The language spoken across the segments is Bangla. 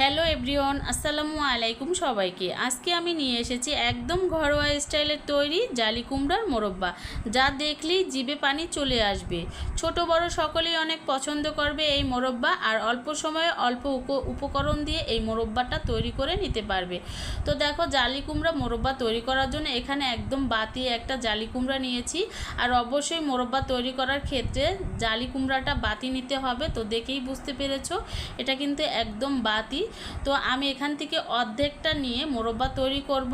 হ্যালো এভরিওয়ান, আসসালামু আলাইকুম সবাইকে। আজকে আমি নিয়ে এসেছি একদম ঘরোয়া স্টাইলের তৈরি জালি কুমড়ার মোরব্বা, যা দেখলেই জিভে পানি চলে আসবে। ছোট বড় সকলেই অনেক পছন্দ করবে এই মোরব্বা, আর অল্প সময়ে অল্প উপকরণ দিয়ে এই মোরব্বাটা তৈরি করে নিতে পারবে। তো দেখো, জালি কুমড়া মোরব্বা তৈরি করার জন্য এখানে একদম বাতি একটা জালি কুমড়া নিয়েছি। আর অবশ্যই মোরব্বা তৈরি করার ক্ষেত্রে জালি কুমড়াটা বাতি নিতে হবে। তো দেখেই বুঝতে পেরেছো, এটা কিন্তু একদম বাতি। তো আমি এখান থেকে অর্ধেকটা নিয়ে মোরব্বা তৈরি করব।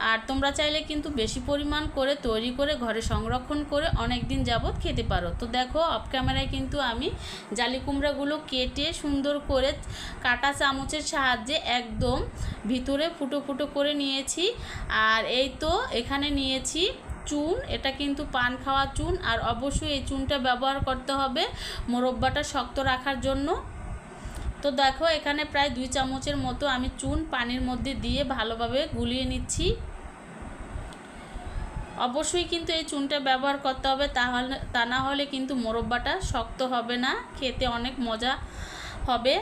আর তোমরা চাইলে কিন্তু বেশি পরিমাণ করে তৈরি করে ঘরে সংরক্ষণ করে অনেক দিন যাবত খেতে পারো। তো দেখো, অফ ক্যামেরায় কিন্তু আমি জালি কুমড়াগুলো কেটে সুন্দর করে কাটা চামচের সাহায্যে একদম ভিতরে ফুটো ফুটো করে নিয়েছি। আর এই তো এখানে নিয়েছি চুন, এটা কিন্তু পান খাওয়া চুন। আর অবশ্যই এই চুনটা ব্যবহার করতে হবে মোরব্বাটা শক্ত রাখার জন্য। তো দেখো, এখানে প্রায় 2 চামচের মতো আমি চুন পানির মধ্যে দিয়ে ভালোভাবে গুলিয়ে নিচ্ছি। অবশ্যই কিন্তু এই চুনটা ব্যবহার করতে হবে, তা না হলে কিন্তু মোরব্বাটা শক্ত হবে না, খেতে অনেক মজা হবে।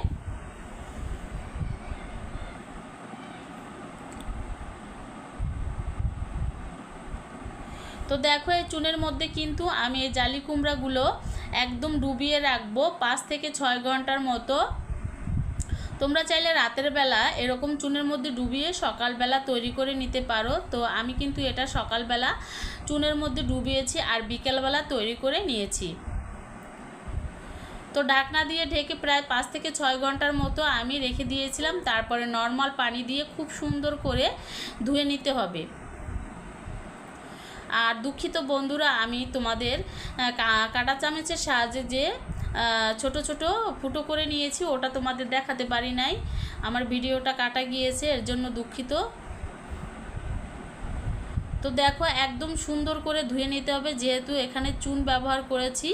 তো দেখো, এই চুনের মধ্যে কিন্তু আমি এই জালি কুমড়াগুলো একদম ডুবিয়ে রাখবো 5 থেকে 6 ঘন্টার মতো। তোমরা চাইলে রাতের বেলা এরকম চুনের মধ্যে ডুবিয়ে সকালবেলা তৈরি করে নিতে পারো। তো আমি কিন্তু এটা সকালবেলা চুনের মধ্যে ডুবিয়েছি আর বিকেলবেলা তৈরি করে নিয়েছি। তো ঢাকনা দিয়ে ঢেকে প্রায় 5 থেকে 6 ঘন্টার মতো আমি রেখে দিয়েছিলাম। তারপরে নর্মাল পানি দিয়ে খুব সুন্দর করে ধুয়ে নিতে হবে। আর দুঃখিত বন্ধুরা, আমি তোমাদের কাঁটা চামচের সাহায্যে যে ছোট ছোট ফুটো করে নিয়েছি ওটা তোমাদের দেখাতে পারি নাই, আমার ভিডিওটা কাটা গিয়েছে, এর জন্য দুঃখিত। তো দেখো, একদম সুন্দর করে ধুয়ে নিতে হবে, যেহেতু এখানে চুন ব্যবহার করেছি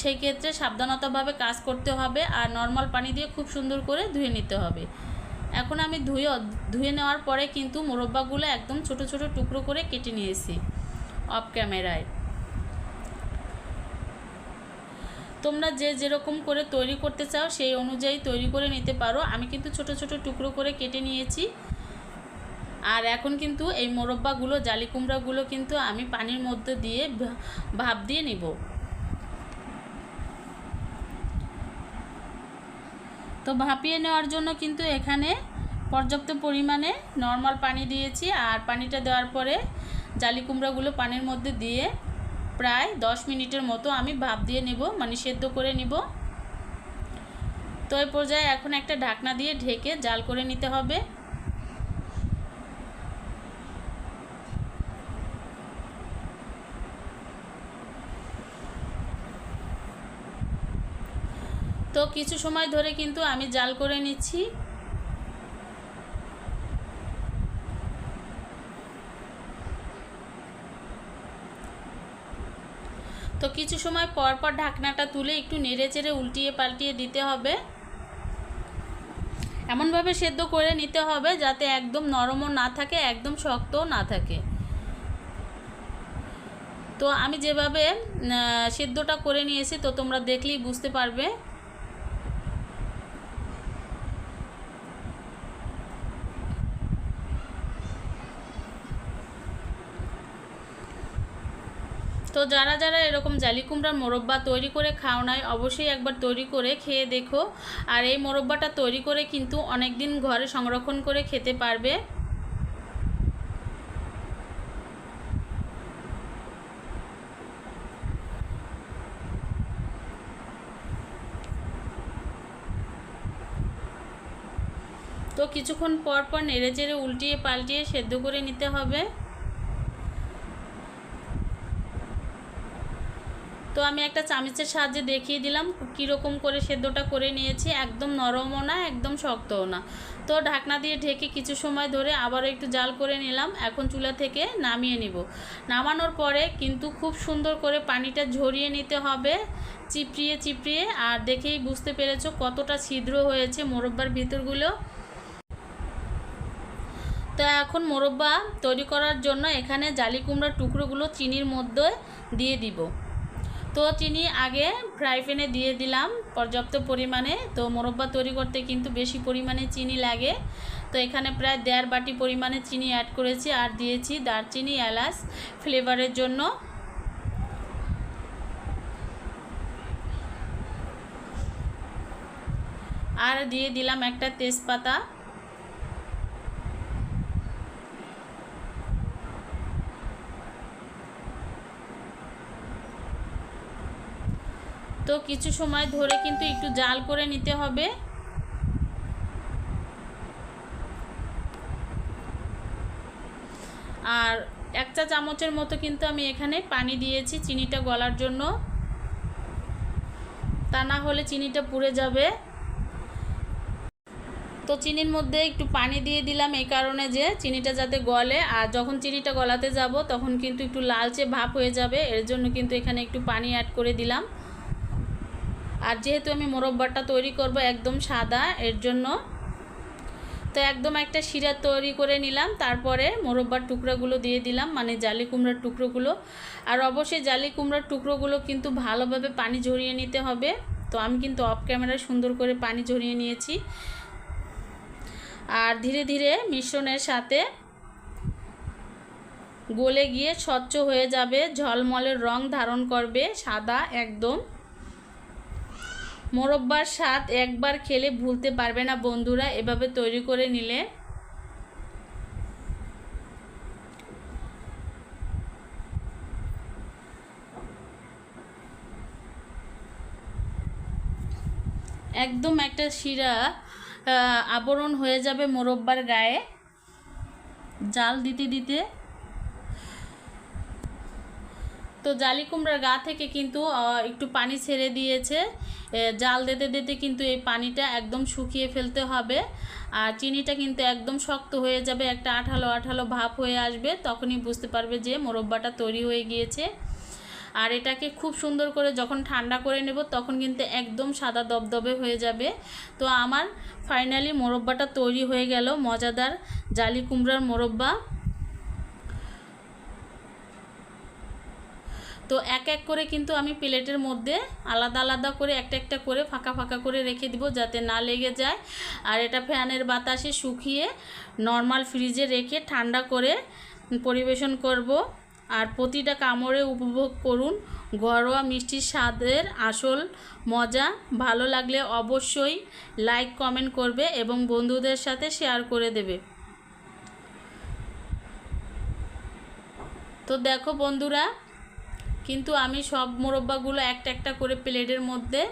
সেই ক্ষেত্রে সাবধানতাভাবে কাজ করতে হবে। আর নর্মাল পানি দিয়ে খুব সুন্দর করে ধুয়ে নিতে হবে। এখন আমি ধুয়ে নেওয়ার পরে কিন্তু মোরব্বাগুলো একদম ছোট ছোট টুকরো করে কেটে নিয়েছি অফ ক্যামেরায়। তোমরা যে যেরকম করে তৈরি করতে চাও সেই অনুযায়ী তৈরি করে নিতে পারো। আমি কিন্তু ছোট ছোট টুকরো করে কেটে নিয়েছি। আর এখন কিন্তু এই মোরব্বাগুলো জালি কুমড়াগুলো কিন্তু আমি পানির মধ্যে দিয়ে ভাপ দিয়ে নিব। তো ভাপিয়ে নেওয়ার জন্য কিন্তু এখানে পর্যাপ্ত পরিমাণে নর্মাল পানি দিয়েছি। আর পানিটা দেওয়ার পরে জালি কুমড়াগুলো পানির মধ্যে দিয়ে প্রায় 10 মিনিটের মতো আমি ভাপ দিয়ে নেব, মানে সেদ্ধ করে নিব। তো এই পর্যায়ে এখন একটা ঢাকনা দিয়ে ঢেকে জাল করে নিতে হবে। তো কিছু সময় ধরে কিন্তু আমি জাল করে নিচ্ছি। তো কিছু সময় পর পর ঢাকনাটা তুলে একটু নেড়ে চেড়ে উল্টিয়ে পাল্টিয়ে দিতে হবে। এমনভাবে সেদ্ধ করে নিতে হবে যাতে একদম নরমও না থাকে, একদম শক্তও না থাকে। তো আমি যেভাবে সেদ্ধটা করে নিয়েছি তো তোমরা দেখলেই বুঝতে পারবে। তো যারা যারা এরকম জালি কুমড়ার মোরব্বা তৈরি করে খাও নাই, অবশ্যই একবার তৈরি করে খেয়ে দেখো। আর এই মোরব্বাটা তৈরি করে কিন্তু অনেক দিন ঘরে সংরক্ষণ করে খেতে পারবে। তো কিছুক্ষণ পর পর নেড়ে চেড়ে উল্টিয়ে পাল্টিয়ে সেদ্ধ করে নিতে হবে। তো আমি একটা চামচের সাহায্যে দেখিয়ে দিলাম কীরকম করে সেদ্ধটা করে নিয়েছি, একদম নরমও না একদম শক্তও না। তো ঢাকনা দিয়ে ঢেকে কিছু সময় ধরে আবারও একটু জাল করে নিলাম। এখন চুলা থেকে নামিয়ে নিব। নামানোর পরে কিন্তু খুব সুন্দর করে পানিটা ঝরিয়ে নিতে হবে চিপড়িয়ে চিপড়িয়ে। আর দেখেই বুঝতে পেরেছো কতটা ছিদ্র হয়েছে মোরব্বার ভিতরগুলো। তো এখন মোরব্বা তৈরি করার জন্য এখানে জালি কুমড়ার টুকরোগুলো চিনির মধ্যে দিয়ে দিব। তো চিনি আগে ফ্রাই প্যানে দিয়ে দিলাম পর্যাপ্ত পরিমাণে। তো মোরব্বা তৈরি করতে কিন্তু বেশি পরিমাণে চিনি লাগে। তো এখানে প্রায় 1.5 বাটি পরিমাণে চিনি অ্যাড করেছি, আর দিয়েছি দারচিনি, এলাচ ফ্লেভারের জন্য। আর দিয়ে দিলাম একটা তেজপাতা। তো কিছু সময় ধরে কিন্তু একটু জাল করে নিতে হবে। আর 1 চা চামচের মতো কিন্তু আমি এখানে পানি দিয়েছি চিনিটা গলার জন্য, তা না হলে চিনিটা পুড়ে যাবে। তো চিনির মধ্যে একটু পানি দিয়ে দিলাম এই কারণে যে চিনিটা যাতে গলে, আর যখন চিনিটা গলাতে যাব তখন কিন্তু একটু লালচে ভাব হয়ে যাবে, এর জন্য কিন্তু এখানে একটু পানি অ্যাড করে দিলাম। আর যেহেতু আমি মোরব্বাটা তৈরি করব একদম সাদা, এর জন্য তো একদম একটা শিরা তৈরি করে নিলাম। তারপরে মোরব্বার টুকরাগুলো দিয়ে দিলাম, মানে জালি কুমড়ার টুকরোগুলো। আর অবশ্যই জালি কুমড়ার টুকরোগুলো কিন্তু ভালোভাবে পানি ঝরিয়ে নিতে হবে। তো আমি কিন্তু অফ ক্যামেরায় সুন্দর করে পানি ঝরিয়ে নিয়েছি। আর ধীরে ধীরে মিশ্রণের সাথে গলে গিয়ে স্বচ্ছ হয়ে যাবে, ঝলমলের রং ধারণ করবে, সাদা একদম। মোরব্বার স্বাদ একবার খেলে ভুলতে পারবে না বন্ধুরা, এভাবে তৈরি করে নিলে। একদম একটা শিরা আবরণ হয়ে যাবে মোরব্বার গায়ে জাল দিতে দিতে। তো জালি কুমড়ার গা থেকে কিন্তু একটু পানি ছেড়ে দিয়েছে, জাল দিতে দিতে কিন্তু এই পানিটা একদম শুকিয়ে ফেলতে হবে। আর চিনিটা কিন্তু একদম শক্ত হয়ে যাবে, একটা আঠালো আঠালো ভাব হয়ে আসবে, তখনই বুঝতে পারবে যে মোরব্বাটা তৈরি হয়ে গিয়েছে। আর এটাকে খুব সুন্দর করে যখন ঠান্ডা করে নেব তখন কিন্তু একদম সাদা দবদবে হয়ে যাবে। তো আমার ফাইনালি মোরব্বাটা তৈরি হয়ে গেল, মজাদার জালি কুমড়ার মোরব্বা। তো এক এক করে কিন্তু আমি প্লেটের মধ্যে আলাদা আলাদা করে একটা একটা করে ফাঁকা ফাঁকা করে রেখে দিব যাতে না লেগে যায়। আর এটা ফ্যানের বাতাসে শুকিয়ে নর্মাল ফ্রিজে রেখে ঠান্ডা করে পরিবেশন করব। আর প্রতিটা কামড়ে উপভোগ করুন ঘরোয়া মিষ্টির স্বাদের আসল মজা। ভালো লাগলে অবশ্যই লাইক কমেন্ট করবে এবং বন্ধুদের সাথে শেয়ার করে দেবে। তো দেখো বন্ধুরা, কিন্তু আমি সব মোরব্বাগুলো একটা একটা করে প্লেটের মধ্যে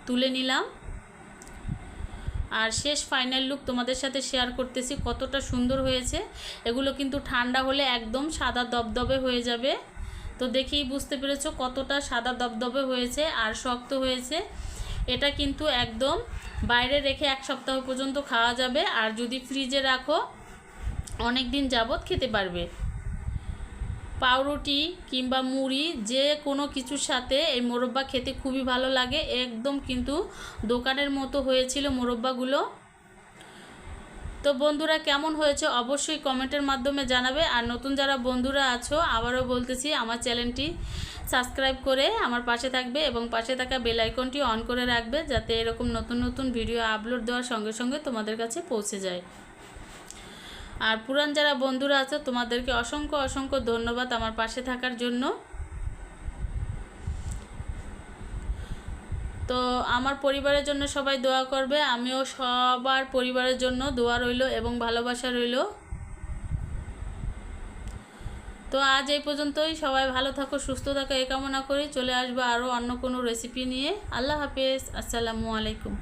তুলে নিলাম। আর শেষ ফাইনাল লুক তোমাদের সাথে শেয়ার করতেছি কতটা সুন্দর হয়েছে। এগুলো কিন্তু ঠান্ডা হলে একদম সাদা দবদবে হয়ে যাবে। তো দেখেই বুঝতে পেরেছো কতটা সাদা দবদবে হয়েছে আর শক্ত হয়েছে। এটা কিন্তু একদম বাইরে রেখে 1 সপ্তাহ পর্যন্ত খাওয়া যাবে, আর যদি ফ্রিজে রাখো অনেক দিন যাবত খেতে পারবে। পাউরুটি কিংবা মুড়ি যে কোনো কিছুর সাথে এই মোরব্বা খেতে খুবই ভালো লাগে। একদম কিন্তু দোকানের মতো হয়েছিল মোরব্বাগুলো। তো বন্ধুরা কেমন হয়েছে অবশ্যই কমেন্টের মাধ্যমে জানাবে। আর নতুন যারা বন্ধুরা আছো আবারও বলতেছি আমার চ্যানেলটি সাবস্ক্রাইব করে আমার পাশে থাকবে এবং পাশে থাকা বেল আইকনটি অন করে রাখবে যাতে এরকম নতুন নতুন ভিডিও আপলোড দেওয়ার সঙ্গে সঙ্গে তোমাদের কাছে পৌঁছে যায়। আর পুরান যারা বন্ধুরা আছে তোমাদেরকে অসংখ্য অসংখ্য ধন্যবাদ আমার পাশে থাকার জন্য। তো আমার পরিবারের জন্য সবাই দোয়া করবে, আমিও সবার পরিবারের জন্য দোয়া রইল এবং ভালোবাসা রইল। তো আজ এই পর্যন্তই, সবাই ভালো থাকো সুস্থ থাকো এই কামনা করি। চলে আসবো আরও অন্য কোনো রেসিপি নিয়ে। আল্লাহ হাফেজ, আসসালামু আলাইকুম।